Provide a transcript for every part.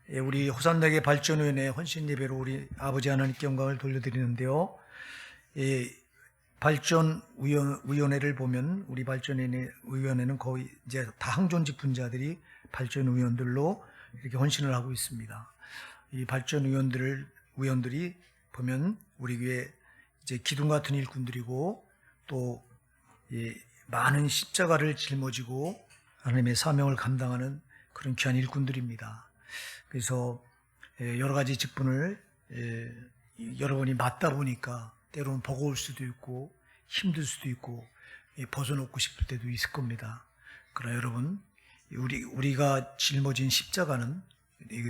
우리 호산대교 발전위원회 헌신예배로 우리 아버지 하나님께 영광을 돌려드리는데요. 발전위원회를 보면 우리 발전위원회는 거의 이제 다 항존직 분자들이 발전위원들로 이렇게 헌신을 하고 있습니다. 이 발전위원들이 보면 우리 교회 이제 기둥 같은 일꾼들이고 또 많은 십자가를 짊어지고 하나님의 사명을 감당하는 그런 귀한 일꾼들입니다. 그래서 여러 가지 직분을 여러 번이 맡다 보니까 때로는 버거울 수도 있고 힘들 수도 있고 벗어놓고 싶을 때도 있을 겁니다. 그러나 여러분, 우리가 짊어진 십자가는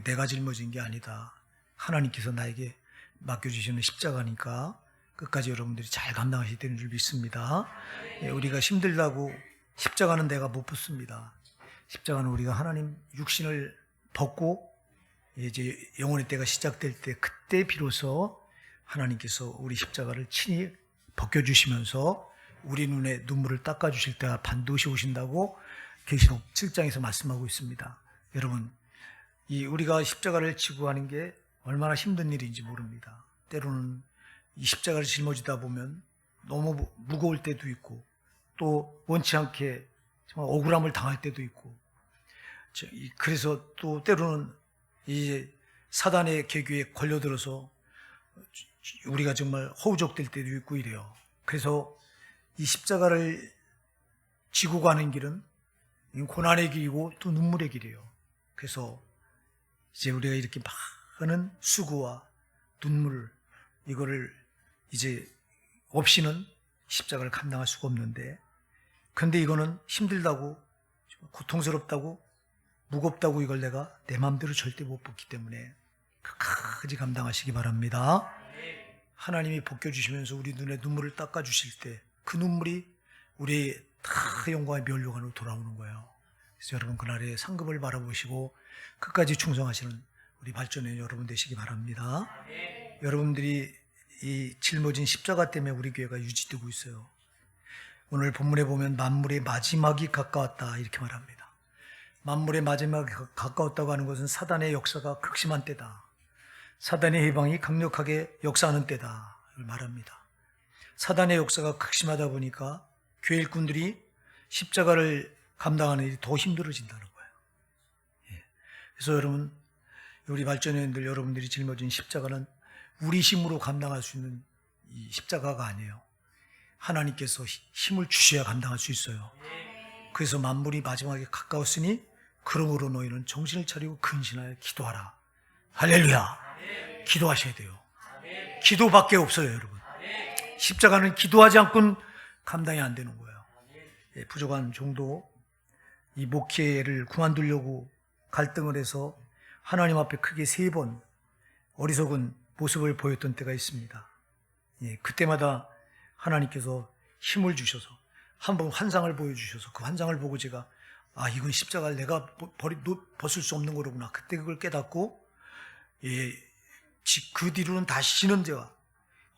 내가 짊어진 게 아니다. 하나님께서 나에게 맡겨주시는 십자가니까 끝까지 여러분들이 잘 감당하셔야 되는 줄 믿습니다. 우리가 힘들다고 십자가는 내가 못 붙습니다. 십자가는 우리가 하나님 육신을 벗고 이제 영혼의 때가 시작될 때 그때 비로소 하나님께서 우리 십자가를 친히 벗겨주시면서 우리 눈에 눈물을 닦아주실 때가 반드시 오신다고 계시록 7장에서 말씀하고 있습니다. 여러분, 우리가 십자가를 지고 하는 게 얼마나 힘든 일인지 모릅니다. 때로는 이 십자가를 짊어지다 보면 너무 무거울 때도 있고 또 원치 않게 정말 억울함을 당할 때도 있고 그래서 또 때로는 이 사단의 계교에 걸려들어서 우리가 정말 허우적될 때도 있고 이래요. 그래서 이 십자가를 지고 가는 길은 고난의 길이고 또 눈물의 길이에요. 그래서 이제 우리가 이렇게 많은 수고와 눈물 이거를 이제 없이는 십자가를 감당할 수가 없는데, 그런데 이거는 힘들다고 고통스럽다고 무겁다고 이걸 내가 내 마음대로 절대 못 벗기 때문에 끝까지 감당하시기 바랍니다. 하나님이 벗겨주시면서 우리 눈에 눈물을 닦아주실 때 그 눈물이 우리의 다 영광의 면류관으로 돌아오는 거예요. 그래서 여러분 그날의 상급을 바라보시고 끝까지 충성하시는 우리 발전회 여러분 되시기 바랍니다. 여러분들이 이 짊어진 십자가 때문에 우리 교회가 유지되고 있어요. 오늘 본문에 보면 만물의 마지막이 가까웠다 이렇게 말합니다. 만물의 마지막이 가까웠다고 하는 것은 사단의 역사가 극심한 때다. 사단의 해방이 강력하게 역사하는 때다 말합니다. 사단의 역사가 극심하다 보니까 교회 일꾼들이 십자가를 감당하는 일이 더 힘들어진다는 거예요. 그래서 여러분, 우리 발전회원들 여러분들이 짊어진 십자가는 우리 힘으로 감당할 수 있는 이 십자가가 아니에요. 하나님께서 힘을 주셔야 감당할 수 있어요. 그래서 만물이 마지막에 가까웠으니 그러므로 너희는 정신을 차리고 근신하여 기도하라. 할렐루야. 기도하셔야 돼요. 기도밖에 없어요, 여러분. 십자가는 기도하지 않고는 감당이 안 되는 거예요. 부족한 정도 이 목회를 그만두려고 갈등을 해서 하나님 앞에 크게 3번 어리석은 모습을 보였던 때가 있습니다. 그때마다 하나님께서 힘을 주셔서 한번 환상을 보여주셔서 그 환상을 보고 제가 이건 십자가를 내가 벗을 수 없는 거로구나. 그때 그걸 깨닫고 그 뒤로는 다시는 제가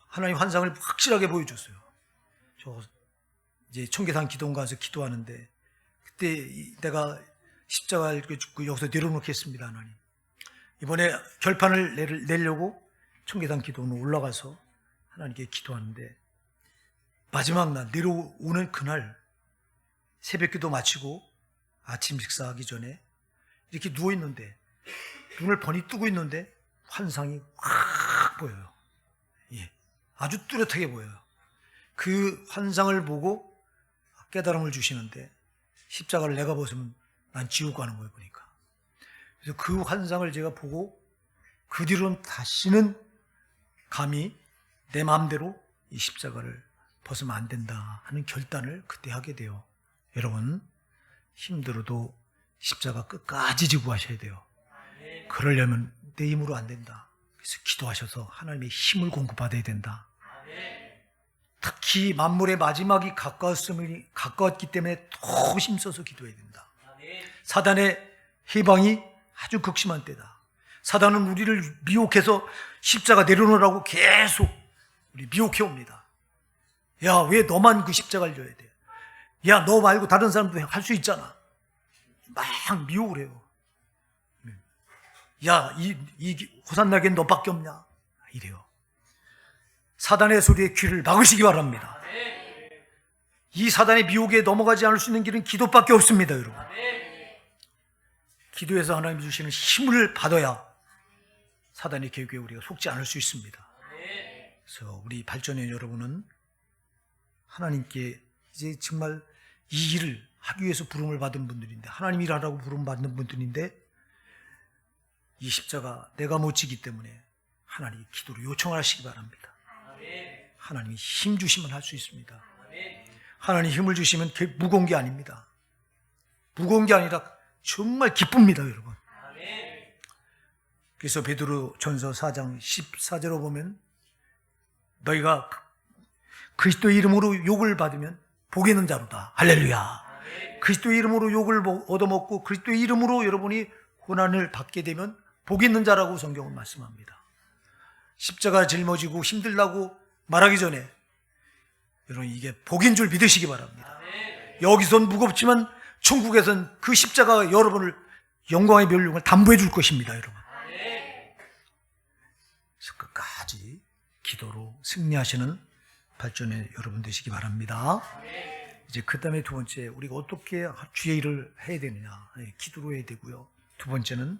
하나님 환상을 확실하게 보여줬어요. 저 이제 청계산 기도원 가서 기도하는데 그때 내가 십자가를 여기서 내려놓겠습니다. 하나님. 이번에 결판을 내려고 청계산 기도원으로 올라가서 하나님께 기도하는데 마지막 날 내려오는 그날 새벽 기도 마치고 아침 식사하기 전에 이렇게 누워있는데 눈을 번이 뜨고 있는데 환상이 확 보여요. 아주 뚜렷하게 보여요. 그 환상을 보고 깨달음을 주시는데 십자가를 내가 벗으면 난 지옥 가는 거예요, 보니까. 그래서 그 환상을 제가 보고 그 뒤로는 다시는 감히 내 마음대로 이 십자가를 벗으면 안 된다 하는 결단을 그때 하게 돼요. 여러분, 힘들어도 십자가 끝까지 지고 하셔야 돼요. 그러려면 내 힘으로 안 된다. 그래서 기도하셔서 하나님의 힘을 공급받아야 된다. 특히 만물의 마지막이 가까웠기 때문에 더 힘써서 기도해야 된다. 사단의 해방이 아주 극심한 때다. 사단은 우리를 미혹해서 십자가 내려놓으라고 계속 우리 미혹해 옵니다. 야, 왜 너만 그 십자가를 져야 돼? 야, 너 말고 다른 사람도 할 수 있잖아. 막 미혹을 해요. 야, 이 호산나게 너밖에 없냐? 이래요. 사단의 소리에 귀를 막으시기 바랍니다. 이 사단의 미혹에 넘어가지 않을 수 있는 길은 기도밖에 없습니다, 여러분. 기도에서 하나님 주시는 힘을 받아야 사단의 계획에 우리가 속지 않을 수 있습니다. 그래서 우리 발전의 여러분은 하나님께 이제 정말 이 일을 하기 위해서 부름을 받은 분들인데, 하나님 일하라고 부름 받는 분들인데, 이 십자가 내가 못 지기 때문에 하나님 기도로 요청하시기 바랍니다. 하나님이 힘 주시면 할 수 있습니다. 하나님 힘을 주시면 무거운 게 아닙니다. 무거운 게 아니라 정말 기쁩니다, 여러분. 그래서 베드로 전서 4장 14절로 보면, 너희가 그리스도의 이름으로 욕을 받으면 복이 있는 자로다. 할렐루야. 그리스도의 이름으로 욕을 얻어먹고 그리스도의 이름으로 여러분이 고난을 받게 되면 복이 있는 자라고 성경은 말씀합니다. 십자가 짊어지고 힘들다고 말하기 전에 여러분 이게 복인 줄 믿으시기 바랍니다. 여기선 무겁지만 천국에선 그 십자가가 여러분을 영광의 멸류관을 담보해 줄 것입니다, 여러분. 그래서 끝까지 기도로 승리하시는 발전의 여러분 되시기 바랍니다. 이제 그 다음에 두 번째, 우리가 어떻게 주의 일을 해야 되느냐. 기도로 해야 되고요. 두 번째는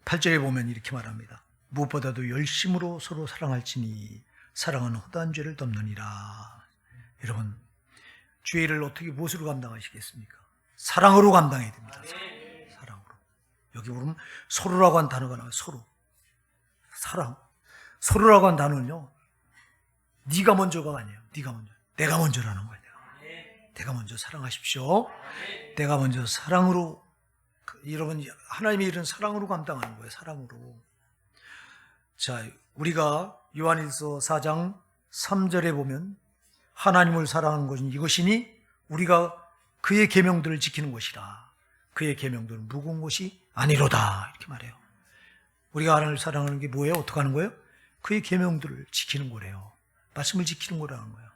8절에 보면 이렇게 말합니다. 무엇보다도 열심으로 서로 사랑할지니 사랑은 허다한 죄를 덮느니라. 여러분, 주의 일을 어떻게 무엇으로 감당하시겠습니까? 사랑으로 감당해야 됩니다. 사랑으로. 여기 보면 서로라고 한 단어가 나와요. 서로. 사랑. 서로라고 한 단어는요, 네가 먼저가 아니에요. 네가 먼저. 내가 먼저라는 거예요. 내가 먼저 사랑하십시오. 내가 먼저 사랑으로, 여러분, 하나님의 일은 사랑으로 감당하는 거예요. 사랑으로. 자, 우리가 요한일서 4장 3절에 보면 하나님을 사랑하는 것은 이것이니 우리가 그의 계명들을 지키는 것이라. 그의 계명들은 무거운 것이 아니로다. 이렇게 말해요. 우리가 하나님을 사랑하는 게 뭐예요? 어떻게 하는 거예요? 그의 계명들을 지키는 거래요. 말씀을 지키는 거라는 거예요.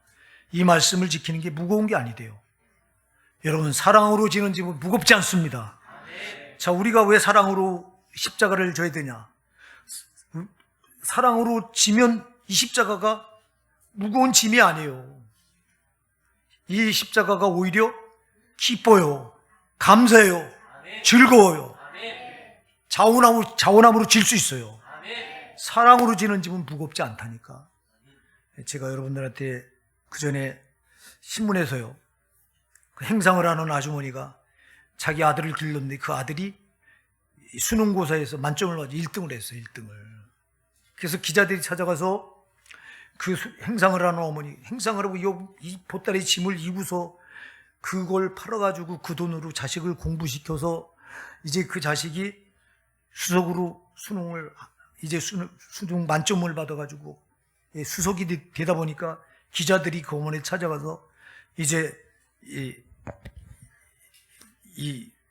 이 말씀을 지키는 게 무거운 게 아니대요. 여러분, 사랑으로 지는 집은 무겁지 않습니다. 자, 우리가 왜 사랑으로 십자가를 져야 되냐? 사랑으로 지면 이 십자가가 무거운 짐이 아니에요. 이 십자가가 오히려 기뻐요. 감사해요. 즐거워요. 자원함으로 질 수 있어요. 사랑으로 지는 집은 무겁지 않다니까. 제가 여러분들한테 그 전에 신문에서요, 그 행상을 하는 아주머니가 자기 아들을 길렀는데 그 아들이 수능고사에서 만점을 받아 1등을 했어요. 1등을. 그래서 기자들이 찾아가서 그 행상을 하는 어머니, 행상을 하고 이 보따리 짐을 이고서 그걸 팔아가지고 그 돈으로 자식을 공부시켜서 이제 그 자식이 수석으로 수능을, 이제 수능 만점을 받아가지고 수석이 되다 보니까 기자들이 그 어머니를 찾아가서 이제 이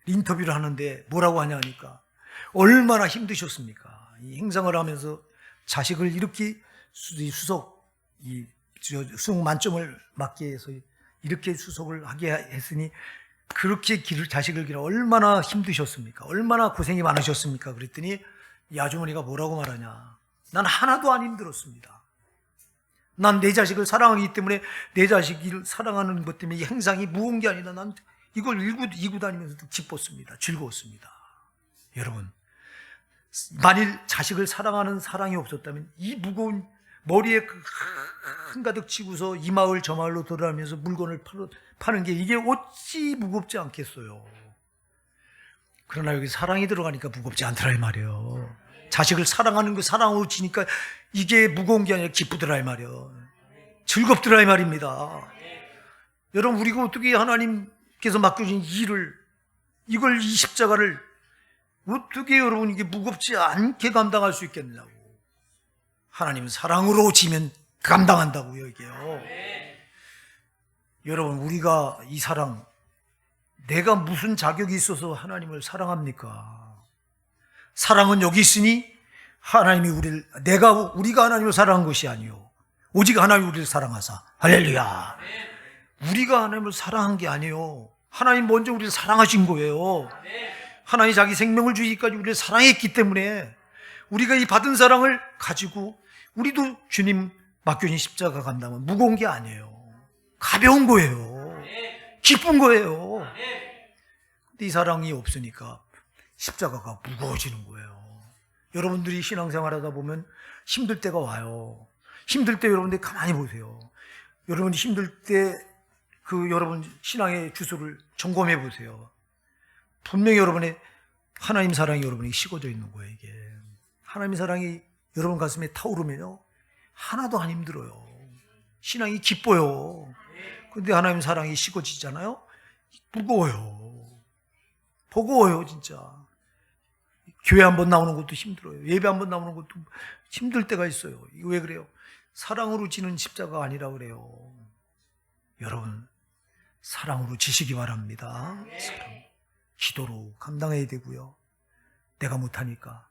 인터뷰를 하는데 뭐라고 하냐 하니까 얼마나 힘드셨습니까? 이 행상을 하면서 자식을 이렇게 수석, 수능 만점을 맞게 해서 이렇게 수석을 하게 했으니 그렇게 자식을 기르 얼마나 힘드셨습니까? 얼마나 고생이 많으셨습니까? 그랬더니 이 아주머니가 뭐라고 말하냐. 난 하나도 안 힘들었습니다. 난 내 자식을 사랑하기 때문에 내 자식을 사랑하는 것 때문에 이 행상이 무거운 게 아니라 난 이걸 이고 다니면서도 기뻤습니다. 즐거웠습니다. 여러분, 만일 자식을 사랑하는 사랑이 없었다면 이 무거운 머리에 한가득 치고서 이 마을 저 마을로 돌아다니면서 물건을 파는 게 이게 어찌 무겁지 않겠어요. 그러나 여기 사랑이 들어가니까 무겁지 않더라 이 말이에요. 자식을 사랑하는 거 사랑으로 지니까 이게 무거운 게 아니라 기쁘더라 이 말이에요. 즐겁더라 이 말입니다. 여러분, 우리가 어떻게 하나님께서 맡겨준 이걸 이 십자가를 어떻게 여러분 이게 무겁지 않게 감당할 수 있겠느냐고. 하나님은 사랑으로 지면 감당한다고요, 이게요. 여러분, 우리가 이 사랑, 내가 무슨 자격이 있어서 하나님을 사랑합니까? 사랑은 여기 있으니 하나님이 우리가 하나님을 사랑한 것이 아니요 오직 하나님이 우리를 사랑하사. 할렐루야. 우리가 하나님을 사랑한 게 아니에요. 하나님 먼저 우리를 사랑하신 거예요. 하나님이 자기 생명을 주기까지 우리를 사랑했기 때문에 우리가 이 받은 사랑을 가지고 우리도 주님 맡겨진 십자가 감당은 무거운 게 아니에요. 가벼운 거예요. 기쁜 거예요. 근데 이 사랑이 없으니까 십자가가 무거워지는 거예요. 여러분들이 신앙생활 하다 보면 힘들 때가 와요. 힘들 때 여러분들 가만히 보세요. 여러분이 힘들 때 그 여러분 신앙의 주소를 점검해 보세요. 분명히 여러분의 하나님 사랑이 여러분에게 식어져 있는 거예요. 이게 하나님 사랑이 여러분 가슴에 타오르면요 하나도 안 힘들어요. 신앙이 기뻐요. 그런데 하나님 사랑이 식어지잖아요. 무거워요. 버거워요. 진짜 교회 한번 나오는 것도 힘들어요. 예배 한번 나오는 것도 힘들 때가 있어요. 이거 왜 그래요? 사랑으로 지는 십자가 아니라 그래요. 여러분 사랑으로 지시기 바랍니다. 사랑. 기도로 감당해야 되고요. 내가 못하니까.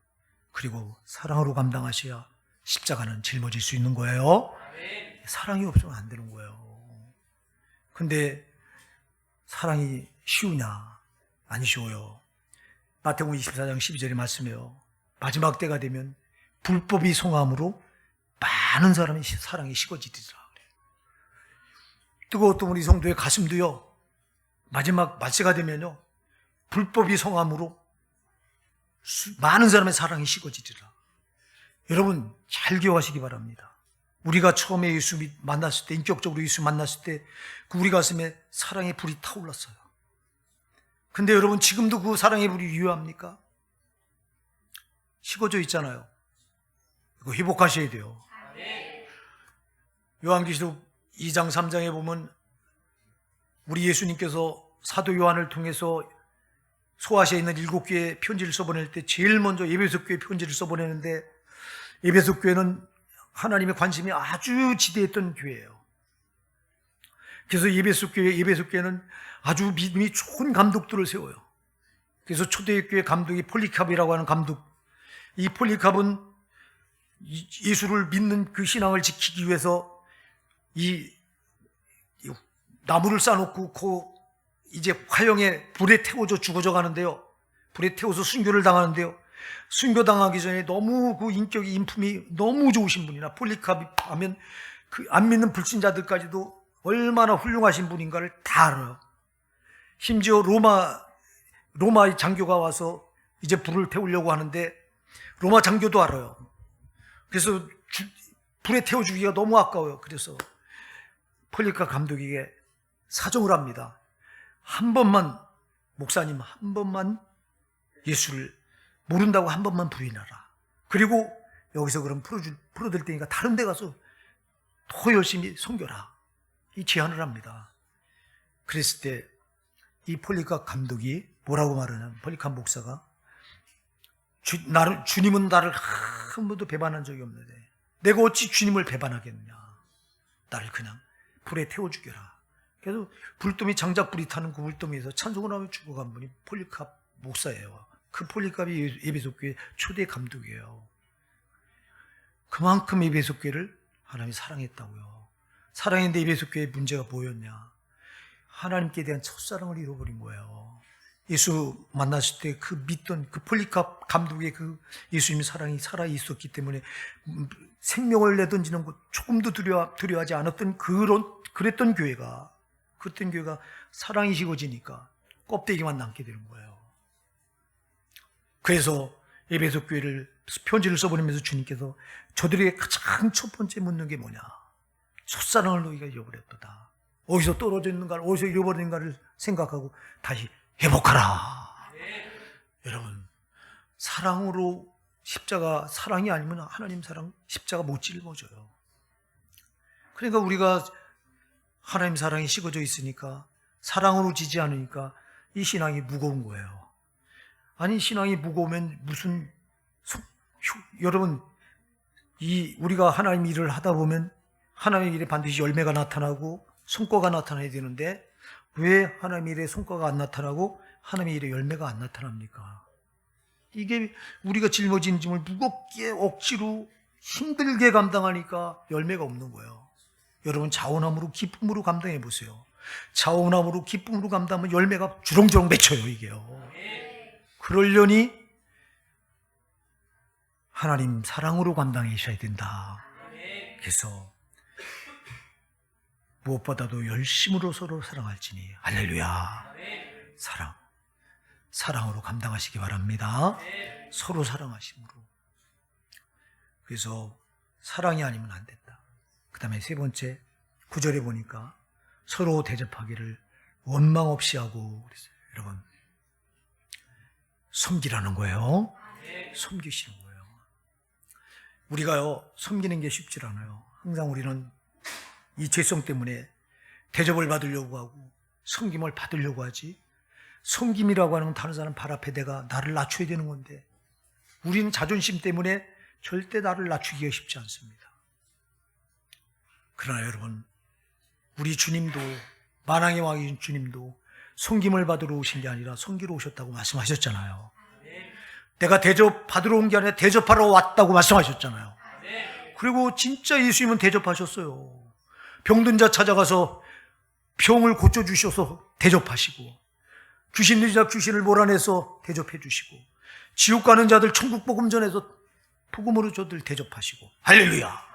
그리고 사랑으로 감당하셔야 십자가는 짊어질 수 있는 거예요. 사랑이 없으면 안 되는 거예요. 근데 사랑이 쉬우냐? 안 쉬워요. 마태복음 24장 12절의 말씀이에요. 마지막 때가 되면 불법이 성함으로 많은 사람의 사랑이 식어지리라. 뜨거웠던 우리 성도의 가슴도요 마지막 말세가 되면요 불법이 성함으로 많은 사람의 사랑이 식어지리라. 여러분 잘 기억하시기 바랍니다. 우리가 처음에 예수 만났을 때, 인격적으로 예수 만났을 때 그 우리 가슴에 사랑의 불이 타올랐어요. 근데 여러분 지금도 그 사랑의 불이 유효합니까? 식어져 있잖아요. 이거 회복하셔야 돼요. 요한계시록 2장 3장에 보면 우리 예수님께서 사도 요한을 통해서 소아시아에 있는 7교회에 편지를 써보낼 때 제일 먼저 에베소 교회에 편지를 써보내는데 에베소 교회는 하나님의 관심이 아주 지대했던 교회예요. 그래서 에베소 교회는 아주 믿음이 좋은 감독들을 세워요. 그래서 초대교회 감독이 폴리캅이라고 하는 감독. 이 폴리캅은 예수를 믿는 그 신앙을 지키기 위해서 이 나무를 쌓아놓고 이제 화형에 불에 태워져 죽어져 가는데요. 불에 태워서 순교를 당하는데요. 순교당하기 전에 너무 그 인격이 인품이 너무 좋으신 분이나 폴리캅이 하면 그 안 믿는 불신자들까지도 얼마나 훌륭하신 분인가를 다 알아요. 심지어 로마의 장교가 와서 이제 불을 태우려고 하는데 로마 장교도 알아요. 그래서 불에 태워주기가 너무 아까워요. 그래서 폴리캅 감독에게 사정을 합니다. 한 번만 목사님 한 번만 예수를 모른다고 한 번만 부인하라. 그리고 여기서 그럼 풀어줄 테니까 다른 데 가서 더 열심히 섬겨라. 이 제안을 합니다. 그랬을 때 이 폴리캅 감독이 뭐라고 말하냐면 폴리캅 목사가 주님은 나를 한 번도 배반한 적이 없는데 내가 어찌 주님을 배반하겠느냐. 나를 그냥 불에 태워 죽여라. 그래서 불더미 장작불이 타는 그 불더미에서 찬송을 하며 죽어간 분이 폴리캅 목사예요. 그 폴리캅이 에베소 교회 초대 감독이에요. 그만큼 에베소 교회를 하나님이 사랑했다고요. 사랑했는데 에베소 교회의 문제가 뭐였냐? 하나님께 대한 첫사랑을 잃어버린 거예요. 예수 만났을 때 그 믿던 그 폴리캅 감독의 그 예수님의 사랑이 살아 있었기 때문에 생명을 내던지는 것 조금도 두려워하지 않았던 그랬던 교회가 사랑이 식어지니까 껍데기만 남게 되는 거예요. 그래서 에베소 교회를 편지를 써보내면서 주님께서 저들에게 가장 첫 번째 묻는 게 뭐냐? 첫사랑을 너희가 잃어버렸도다. 어디서 떨어져 있는가, 어디서 잃어버렸는가를 생각하고 다시 회복하라. 여러분, 사랑으로 십자가, 사랑이 아니면 하나님 사랑 십자가 못 짊어져요. 그러니까 우리가 하나님 사랑이 식어져 있으니까, 사랑으로 지지 않으니까 이 신앙이 무거운 거예요. 아니, 신앙이 무거우면 무슨 여러분, 우리가 하나님 일을 하다 보면 하나님 일에 반드시 열매가 나타나고 성과가 나타나야 되는데 왜 하나님 일에 성과가 안 나타나고 하나님 일에 열매가 안 나타납니까? 이게 우리가 짊어진 짐을 무겁게 억지로 힘들게 감당하니까 열매가 없는 거예요. 여러분 자원함으로 기쁨으로 감당해 보세요. 자원함으로 기쁨으로 감당하면 열매가 주렁주렁 맺혀요. 이게요. 그러려니 하나님 사랑으로 감당하셔야 된다. 그래서 무엇보다도 열심으로 서로 사랑할지니 할렐루야. 사랑으로 감당하시기 바랍니다. 서로 사랑하심으로. 그래서 사랑이 아니면 안 된다. 그 다음에 세 번째 9절에 보니까 서로 대접하기를 원망 없이 하고 그랬어요. 여러분, 섬기라는 거예요. 섬기시는 거예요. 우리가요, 섬기는 게 쉽지 않아요. 항상 우리는 이 죄성 때문에 대접을 받으려고 하고 섬김을 받으려고 하지, 섬김이라고 하는 건 다른 사람 발 앞에 내가 나를 낮춰야 되는 건데, 우리는 자존심 때문에 절대 나를 낮추기가 쉽지 않습니다. 그러나 여러분, 우리 주님도, 만왕의 왕인 주님도 섬김을 받으러 오신 게 아니라 섬기러 오셨다고 말씀하셨잖아요. 내가 대접 받으러 온 게 아니라 대접하러 왔다고 말씀하셨잖아요. 그리고 진짜 예수님은 대접하셨어요. 병든 자 찾아가서 병을 고쳐주셔서 대접하시고, 귀신 들린 자 귀신을 몰아내서 대접해 주시고, 지옥 가는 자들 천국 복음 전해서 복음으로 저들 대접하시고, 할렐루야.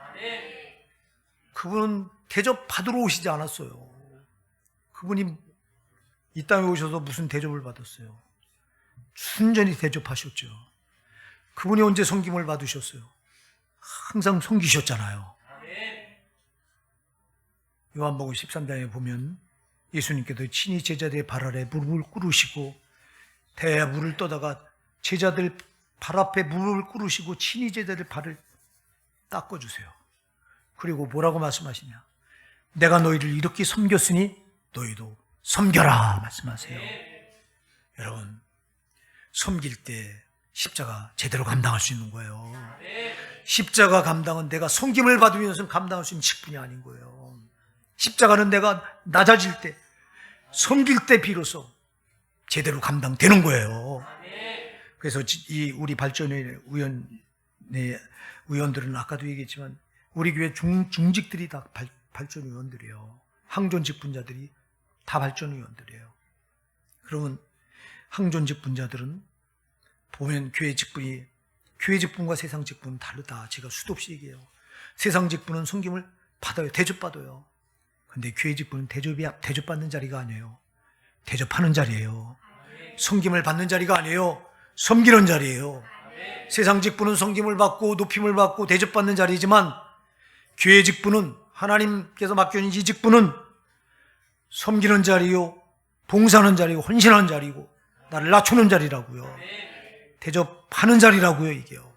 그분은 대접 받으러 오시지 않았어요. 그분이 이 땅에 오셔서 무슨 대접을 받았어요? 순전히 대접하셨죠. 그분이 언제 섬김을 받으셨어요? 항상 섬기셨잖아요. 요한복음 13장에 보면 예수님께서 친히 제자들의 발 아래 무릎을 꿇으시고, 대야 물을 떠다가 제자들 발 앞에 무릎을 꿇으시고 친히 제자들 발을 닦아주세요. 그리고 뭐라고 말씀하시냐? 내가 너희를 이렇게 섬겼으니 너희도 섬겨라 말씀하세요. 여러분, 섬길 때 십자가 제대로 감당할 수 있는 거예요. 십자가 감당은 내가 섬김을 받으면서 감당할 수 있는 직분이 아닌 거예요. 십자가는 내가 낮아질 때, 섬길 때 비로소 제대로 감당되는 거예요. 그래서 이 우리 발전의 의원들은 아까도 얘기했지만 우리 교회 중직들이 다 발전 의원들이에요. 항존 직분자들이 다 발전 의원들이에요. 그러면 항존 직분자들은 보면 교회 직분과 세상 직분은 다르다. 제가 수도 없이 얘기해요. 세상 직분은 섬김을 받아요. 대접받아요. 근데 교회 직분은 대접받는 자리가 아니에요. 대접하는 자리예요. 섬김을 받는 자리가 아니에요. 섬기는 자리예요. 세상 직분은 섬김을 받고 높임을 받고 대접받는 자리지만, 교회 직분은, 하나님께서 맡겨진 이 직분은 섬기는 자리요, 봉사하는 자리고 헌신하는 자리고 나를 낮추는 자리라고요. 대접하는 자리라고요. 이게요.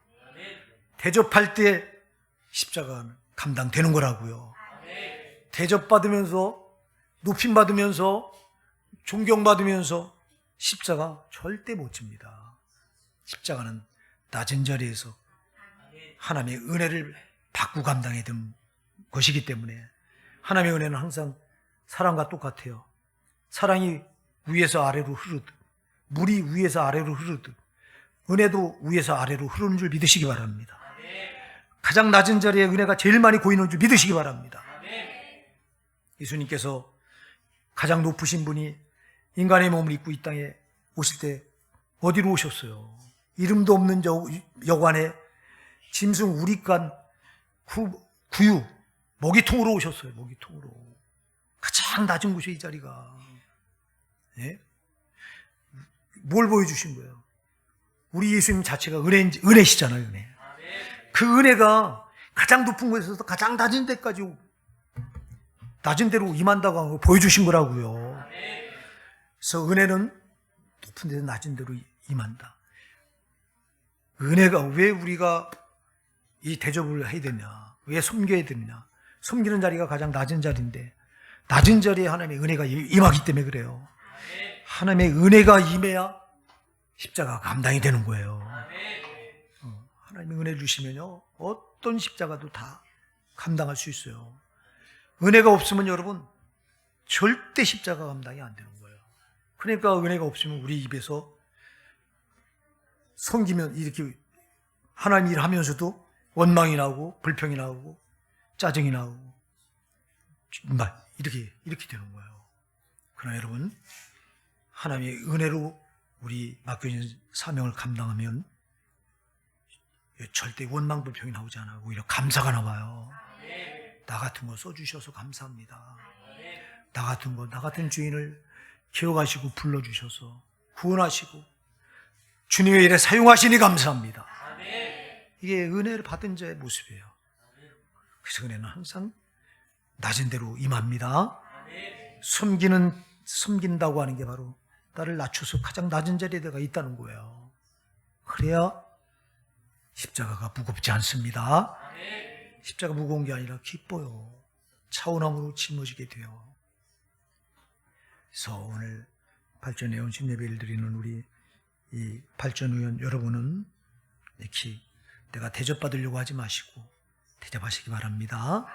대접할 때 십자가는 감당되는 거라고요. 대접받으면서, 높임받으면서, 존경받으면서 십자가 절대 못 집니다. 십자가는 낮은 자리에서 하나님의 은혜를 받고 감당해야 되는 것이기 때문에, 하나님의 은혜는 항상 사랑과 똑같아요. 사랑이 위에서 아래로 흐르듯, 물이 위에서 아래로 흐르듯, 은혜도 위에서 아래로 흐르는 줄 믿으시기 바랍니다. 가장 낮은 자리에 은혜가 제일 많이 고이는 줄 믿으시기 바랍니다. 예수님께서 가장 높으신 분이 인간의 몸을 입고 이 땅에 오실 때 어디로 오셨어요? 이름도 없는 여관에 짐승 우리간 구유 먹이통으로 오셨어요. 먹이통으로. 가장 낮은 곳에 이 자리가. 예? 뭘 보여주신 거예요? 우리 예수님 자체가 은혜시잖아요. 은혜. 그 은혜가 가장 높은 곳에서 가장 낮은 데까지, 낮은 데로 임한다고 하는 걸 보여주신 거라고요. 그래서 은혜는 높은 데서 낮은 데로 임한다. 은혜가 왜 우리가 이 대접을 해야 되냐, 왜 섬겨야 되느냐? 섬기는 자리가 가장 낮은 자리인데, 낮은 자리에 하나님의 은혜가 임하기 때문에 그래요. 하나님의 은혜가 임해야 십자가 감당이 되는 거예요. 하나님의 은혜를 주시면요, 어떤 십자가도 다 감당할 수 있어요. 은혜가 없으면 여러분 절대 십자가 감당이 안 되는 거예요. 그러니까 은혜가 없으면 우리 입에서 섬기면 이렇게 하나님 일 하면서도 원망이 나오고 불평이 나오고 짜증이 나오고 이렇게 되는 거예요. 그러나 여러분, 하나님의 은혜로 우리 맡겨진 사명을 감당하면 절대 원망불평이 나오지 않아요. 오히려 감사가 나와요. 나 같은 거 써주셔서 감사합니다. 나 같은 거, 나 같은 주인을 기억하시고 불러주셔서 구원하시고 주님의 일에 사용하시니 감사합니다. 이게 은혜를 받은 자의 모습이에요. 그래서 은혜는 항상 낮은 대로 임합니다. 섬긴다고 하는 게 바로 나를 낮춰서 가장 낮은 자리에 내가 있다는 거예요. 그래야 십자가가 무겁지 않습니다. 십자가 무거운 게 아니라 기뻐요. 차원함으로 짊어지게 돼요. 그래서 오늘 발전의 온심 예배를 드리는 우리 이 발전의원 여러분은 이렇게 내가 대접받으려고 하지 마시고 대접하시기 바랍니다.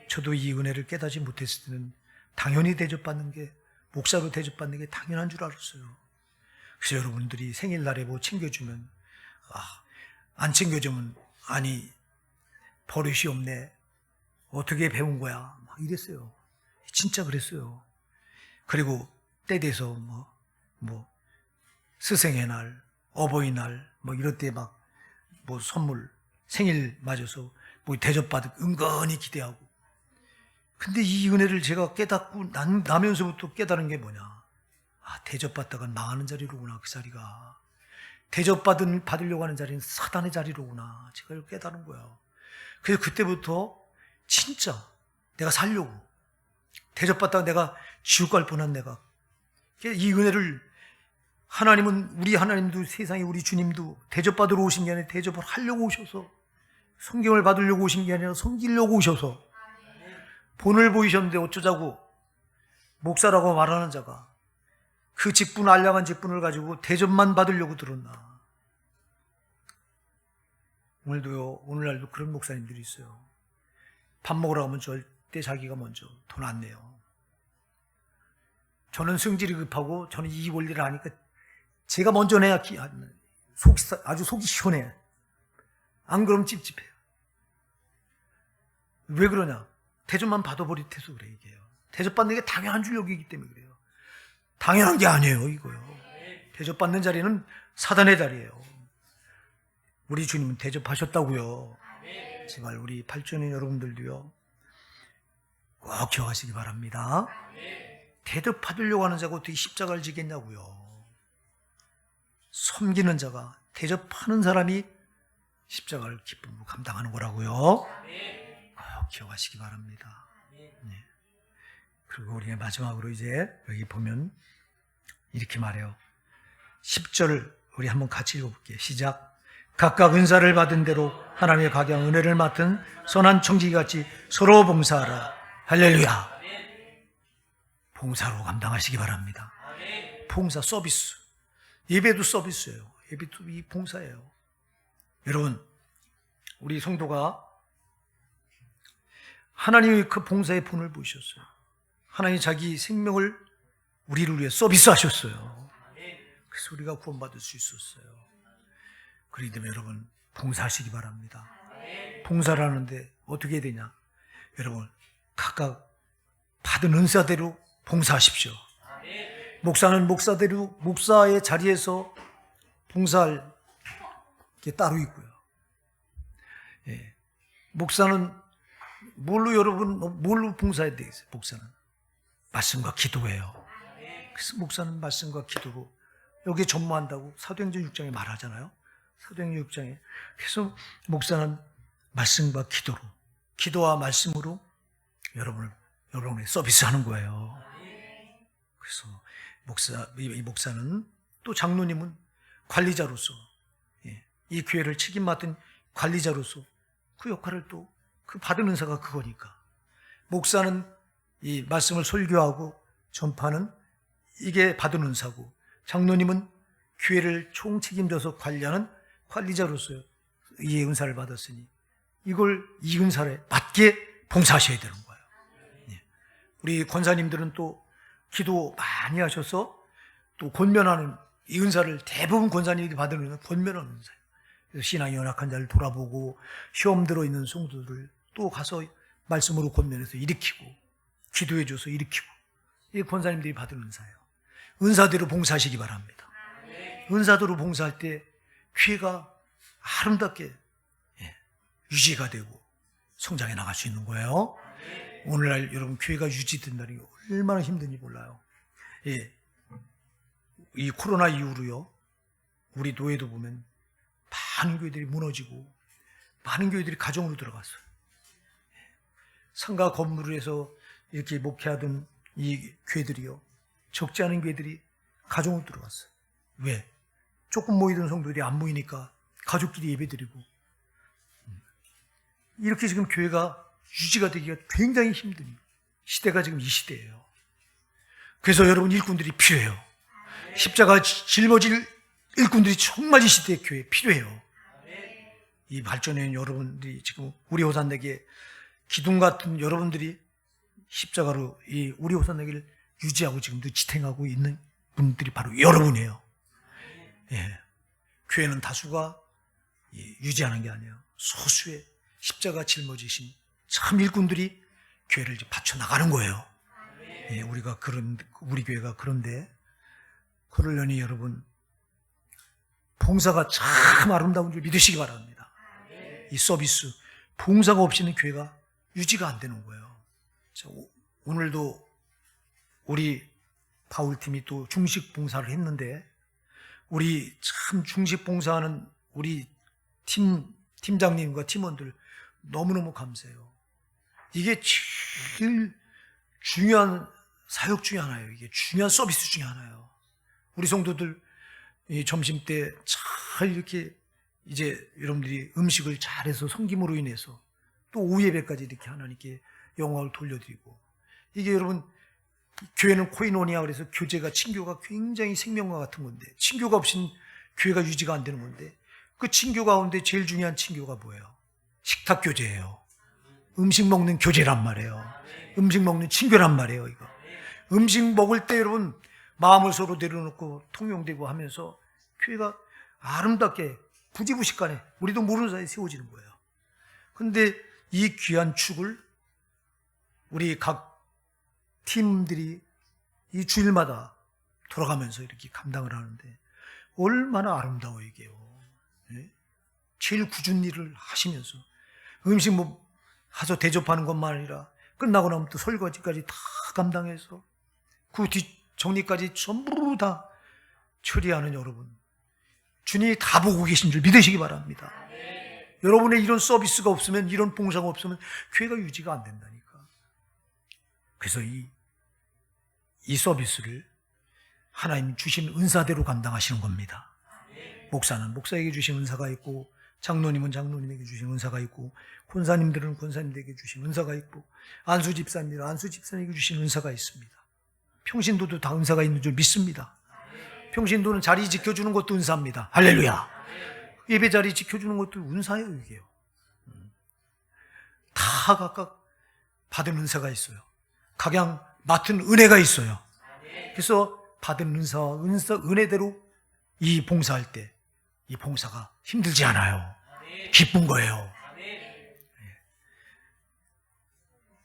저도 이 은혜를 깨닫지 못했을 때는 당연히 대접받는 게, 목사로 대접받는 게 당연한 줄 알았어요. 그래서 여러분들이 생일날에 뭐 챙겨주면 안 챙겨주면 아니 버릇이 없네, 어떻게 배운 거야, 막 이랬어요. 진짜 그랬어요. 그리고 때 돼서 뭐 스승의 날, 어버이날 뭐 이럴 때 막 뭐 선물, 생일 맞아서 뭐 대접받을 은근히 기대하고. 근데 이 은혜를 제가 깨닫고 나면서부터 깨달은 게 뭐냐, 대접받다가 망하는 자리로구나. 그 자리가 받으려고 하는 자리는 사단의 자리로구나. 제가 이걸 깨달은 거예요. 그래서 그때부터 진짜 내가 살려고, 대접받다가 내가 지옥 갈 뻔한 내가, 이 은혜를, 하나님은, 우리 하나님도 세상에 우리 주님도 대접받으러 오신 게 아니라 대접을 하려고 오셔서, 성경을 받으려고 오신 게 아니라 섬기려고 오셔서 본을 보이셨는데 어쩌자고 목사라고 말하는 자가 그 직분, 알량한 직분을 가지고 대접만 받으려고 들었나. 오늘날도 그런 목사님들이 있어요. 밥 먹으러 가면 절대 자기가 먼저 돈 안 내요. 저는 성질이 급하고 저는 이 원리를 아니까 제가 먼저 내야 아주 속이 시원해. 안 그러면 찝찝해요. 왜 그러냐? 대접만 받아버리태서 그래. 이게요. 대접받는 게 당연한 줄 여기기 때문에 그래요. 당연한 게 아니에요, 이거요. 대접받는 자리는 사단의 자리예요. 우리 주님은 대접하셨다고요. 제발 우리 발전인 여러분들도요, 꼭 기억하시기 바랍니다. 대접받으려고 하는 자가 어떻게 십자가를 지겠냐고요. 섬기는 자가, 대접하는 사람이 십자가를 기쁨으로 감당하는 거라고요. 꼭 기억하시기 바랍니다. 네. 그리고 우리가 마지막으로 이제 여기 보면 이렇게 말해요. 10절 우리 한번 같이 읽어볼게요. 시작. 각각 은사를 받은 대로 하나님의 각양 은혜를 맡은 선한 청지기같이 서로 봉사하라. 할렐루야. 봉사로 감당하시기 바랍니다. 봉사, 서비스. 예배도 서비스예요. 예배도 이 봉사예요. 여러분, 우리 성도가 하나님의 그 봉사의 본을 보셨어요. 하나님이 자기 생명을 우리를 위해 서비스하셨어요. 그래서 우리가 구원받을 수 있었어요. 그렇기 때문에 여러분, 봉사하시기 바랍니다. 봉사를 하는데 어떻게 해야 되냐? 여러분, 각각 받은 은사대로 봉사하십시오. 목사는 목사대로 목사의 자리에서 봉사할 게 따로 있고요. 예. 목사는 뭘로 봉사해야 되겠어요? 목사는 말씀과 기도예요. 그래서 목사는 말씀과 기도로 여기에 전무한다고 사도행전 6장에 말하잖아요. 사도행전 6장에. 그래서 목사는 말씀과 기도로, 기도와 말씀으로 여러분의 서비스하는 거예요. 그래서 이 목사는, 또 장로님은 관리자로서, 이 교회를 책임 맡은 관리자로서 그 역할을, 또 그 받은 은사가 그거니까. 목사는 이 말씀을 설교하고 전파하는 이게 받은 은사고, 장로님은 교회를 총책임져서 관리하는 관리자로서 이 은사를 받았으니 이 은사를 맞게 봉사하셔야 되는 거예요. 우리 권사님들은 또 기도 많이 하셔서 또 권면하는 이 은사를, 대부분 권사님들이 받은 은사는 권면하는 은사예요. 그래서 신앙이 연약한 자를 돌아보고 시험 들어있는 성도들을 또 가서 말씀으로 권면해서 일으키고 기도해줘서 일으키고, 이 권사님들이 받은 은사예요. 은사대로 봉사하시기 바랍니다. 은사도로 봉사할 때 교회가 아름답게 유지가 되고 성장해 나갈 수 있는 거예요. 오늘날 여러분 교회가 유지된다는 게 얼마나 힘든지 몰라요. 이 코로나 이후로요, 우리 노예도 보면 많은 교회들이 무너지고 많은 교회들이 가정으로 들어갔어요. 상가 건물에서 이렇게 목회하던 이 교회들이요, 적지 않은 교회들이 가정으로 들어갔어요. 왜? 조금 모이던 성도들이 안 모이니까 가족끼리 예배드리고, 이렇게 지금 교회가 유지가 되기가 굉장히 힘든 시대가 지금 이 시대예요. 그래서 여러분 일꾼들이 필요해요. 십자가 짊어질 일꾼들이 정말 이 시대에 교회에 필요해요. 이 발전에 여러분들이 지금 우리 호산대교에 기둥 같은 여러분들이 십자가로 이 우리 호산대교를 유지하고 지금도 지탱하고 있는 분들이 바로 여러분이에요. 교회는 다수가 유지하는 게 아니에요. 소수의 십자가 짊어지신 참 일꾼들이 교회를 받쳐 나가는 거예요. 우리 교회가 그런데 그러려니 여러분 봉사가 참 아름다운 줄 믿으시기 바랍니다. 이 서비스 봉사가 없이는 교회가 유지가 안 되는 거예요. 자, 오늘도 우리 바울팀이 또 중식 봉사를 했는데 우리 참 중식 봉사하는 우리 팀장님과 팀원들 너무너무 감사해요. 이게 제일 중요한 사역 중에 하나예요. 이게 중요한 서비스 중에 하나예요. 우리 성도들 이 점심 때 잘 이렇게 이제 여러분들이 음식을 잘해서 섬김으로 인해서 또 오후 예배까지 이렇게 하나님께 영광을 돌려드리고, 이게 여러분 교회는 코이노니아, 그래서 교제가 친교가 굉장히 생명과 같은 건데 친교가 없이는 교회가 유지가 안 되는 건데 그 친교 가운데 제일 중요한 친교가 뭐예요? 식탁 교제예요. 음식 먹는 교제란 말이에요. 음식 먹는 친교란 말이에요. 이거 음식 먹을 때 여러분 마음을 서로 내려놓고 통용되고 하면서 교회가 아름답게 부지부식간에 우리도 모르는 사이에 세워지는 거예요. 그런데 이 귀한 축을 우리 각 팀들이 이 주일마다 돌아가면서 이렇게 감당을 하는데 얼마나 아름다워요, 이게요. 제일 굳은 일을 하시면서 음식 뭐 가서 대접하는 것만 아니라 끝나고 나면 또 설거지까지 다 감당해서 그 뒷 정리까지 전부 다 처리하는 여러분, 주님이 다 보고 계신 줄 믿으시기 바랍니다. 여러분의 이런 서비스가 없으면, 이런 봉사가 없으면 교회가 유지가 안 된다니까. 그래서 이 서비스를 하나님 주신 은사대로 감당하시는 겁니다. 목사는 목사에게 주신 은사가 있고, 장로님은 장로님에게 주신 은사가 있고, 권사님들은 권사님들에게 주신 은사가 있고, 안수 집사님들은 안수 집사님에게 주신 은사가 있습니다. 평신도도 다 은사가 있는 줄 믿습니다. 평신도는 자리 지켜주는 것도 은사입니다. 할렐루야. 예배 자리 지켜주는 것도 은사예요, 이게요. 다 각각 받은 은사가 있어요. 각양 맡은 은혜가 있어요. 그래서 받은 은혜대로 이 봉사할 때 이 봉사가 힘들지 않아요. 기쁜 거예요.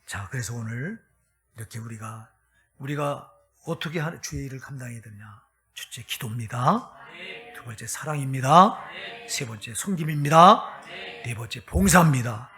자, 그래서 오늘 이렇게 우리가 어떻게 주의 일을 감당해야 되느냐. 첫째, 기도입니다. 두 번째, 사랑입니다. 세 번째, 섬김입니다. 네 번째, 봉사입니다.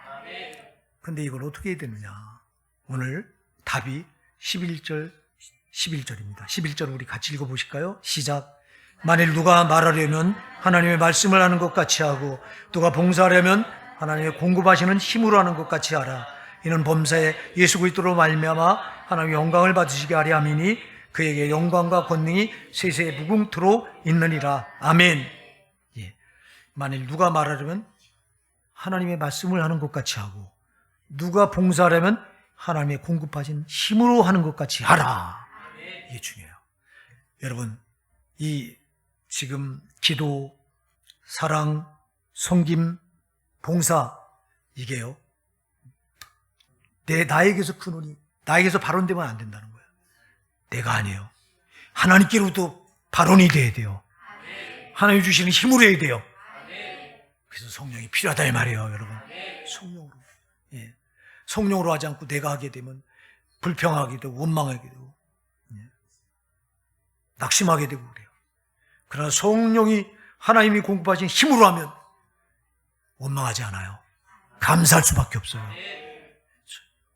근데 이걸 어떻게 해야 되느냐. 오늘 답이 11절입니다. 11절 우리 같이 읽어보실까요? 시작. 만일 누가 말하려면 하나님의 말씀을 하는 것 같이 하고, 누가 봉사하려면 하나님의 공급하시는 힘으로 하는 것 같이 하라. 이는 범사에 예수 그리스도로 말미암아 하나님의 영광을 받으시게 하리 함이니 그에게 영광과 권능이 세세에 무궁토록 있느니라. 아멘. 만일 누가 말하려면 하나님의 말씀을 하는 것 같이 하고, 누가 봉사하려면 하나님의 공급하신 힘으로 하는 것 같이 하라. 이게 중요해요. 여러분, 이 지금 기도, 사랑, 섬김, 봉사, 이게요, 나에게서 크노니, 나에게서 발언되면 안 된다는 거예요. 내가 아니에요. 하나님께로부터 발언이 돼야 돼요. 하나님 주시는 힘으로 해야 돼요. 그래서 성령이 필요하다 이 말이에요, 여러분. 성령으로. 성령으로 하지 않고 내가 하게 되면 불평하게 되고 원망하게 되고 낙심하게 되고 그래요. 그러나 성령이 하나님이 공급하신 힘으로 하면 원망하지 않아요. 감사할 수밖에 없어요.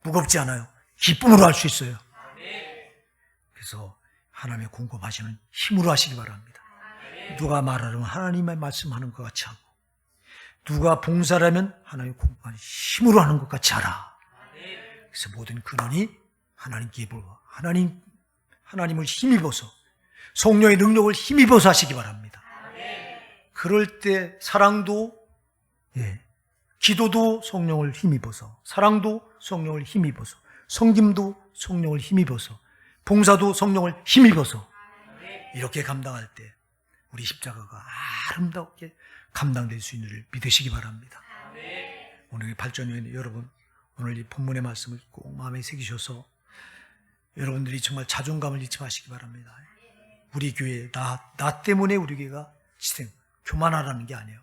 무겁지 않아요. 기쁨으로 할 수 있어요. 그래서 하나님의 공급하시는 힘으로 하시기 바랍니다. 누가 말하려면 하나님의 말씀하는 것 같이 하고, 누가 봉사라면 하나님의 공급하는 힘으로 하는 것 같이 하라. 그래서 모든 근원이 하나님께 입어서 하나님을 힘입어서 성령의 능력을 힘입어서 하시기 바랍니다. 그럴 때 사랑도, 기도도 성령을 힘입어서, 사랑도 성령을 힘입어서, 성김도 성령을 힘입어서, 봉사도 성령을 힘입어서 이렇게 감당할 때 우리 십자가가 아름답게 감당될 수 있는 줄 믿으시기 바랍니다. 오늘 발전위원 여러분, 오늘 이 본문의 말씀을 꼭 마음에 새기셔서 여러분들이 정말 자존감을 잃지 마시기 바랍니다. 우리 교회, 나 때문에 우리 교회가 교만하라는 게 아니에요.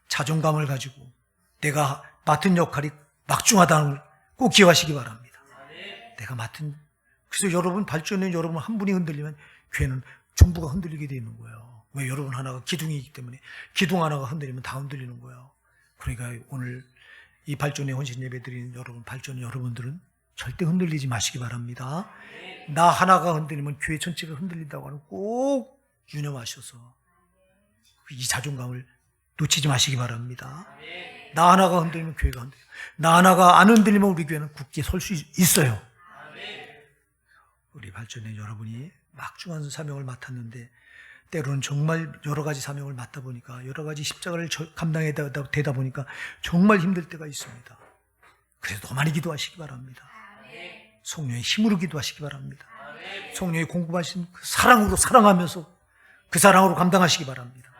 자존감을 가지고 내가 맡은 역할이 막중하다는 걸 꼭 기억하시기 바랍니다. 내가 그래서 여러분, 발전위원 여러분 한 분이 흔들리면 교회는 전부가 흔들리게 되어 있는 거예요. 왜? 여러분 하나가 기둥이기 때문에. 기둥 하나가 흔들리면 다 흔들리는 거예요. 그러니까 오늘 이 발전에 헌신 예배 드리는 여러분, 발전의 여러분들은 절대 흔들리지 마시기 바랍니다. 나 하나가 흔들리면 교회 전체가 흔들린다고 하는 꼭 유념하셔서 이 자존감을 놓치지 마시기 바랍니다. 나 하나가 흔들리면 교회가 흔들려요. 나 하나가 안 흔들리면 우리 교회는 굳게 설 수 있어요. 우리 발전의 여러분이 막중한 사명을 맡았는데 때로는 정말 여러 가지 사명을 맡다 보니까, 여러 가지 십자가를 감당해야 되다 보니까 정말 힘들 때가 있습니다. 그래서 더 많이 기도하시기 바랍니다. 성령의 힘으로 기도하시기 바랍니다. 성령의 공급하신 그 사랑으로 사랑하면서 그 사랑으로 감당하시기 바랍니다.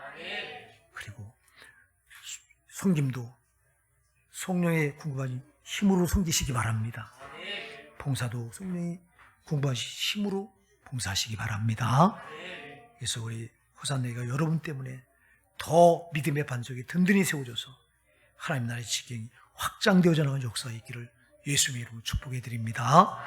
그리고 섬김도 성령의 공급하신 힘으로 섬기시기 바랍니다. 봉사도 성령의 공급하신 힘으로 봉사하시기 바랍니다. 그래서 우리 호산네가 여러분 때문에 더 믿음의 반석이 든든히 세워져서 하나님 나라의 지경이 확장되어져 나가는 역사가 있기를 예수님의 이름으로 축복해 드립니다.